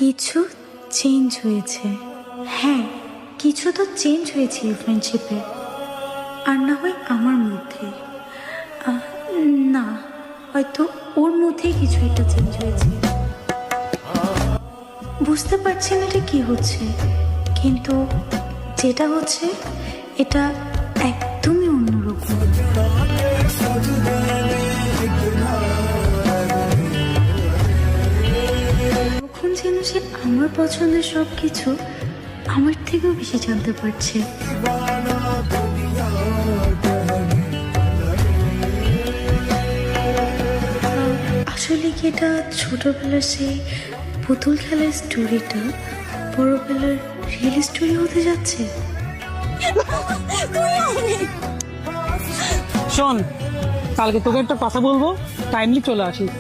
কিছু চেঞ্জ হয়েছে। হ্যাঁ, কিছু তো চেঞ্জ হয়েছে এই ফ্রেন্ডশিপে, আর না হয় আমার মধ্যে। না, হয়তো ওর মধ্যেই কিছু একটা চেঞ্জ হয়েছে। বুঝতে পারছি না এটা কি হচ্ছে, কিন্তু যেটা হচ্ছে এটা একদমই অন্যরকম। তখন যেন সে আমার পছন্দের সব কিছু আমার থেকেও বেশি জানতে পারছে। আসলে কি এটা ছোটবেলার সেই পুতুল খেলার স্টোরিটা বড়বেলার রিয়েল স্টোরি হতে যাচ্ছে? শোন, কালকে তোকে একটা কথা বলবো, টাইমলি চলে আসিস।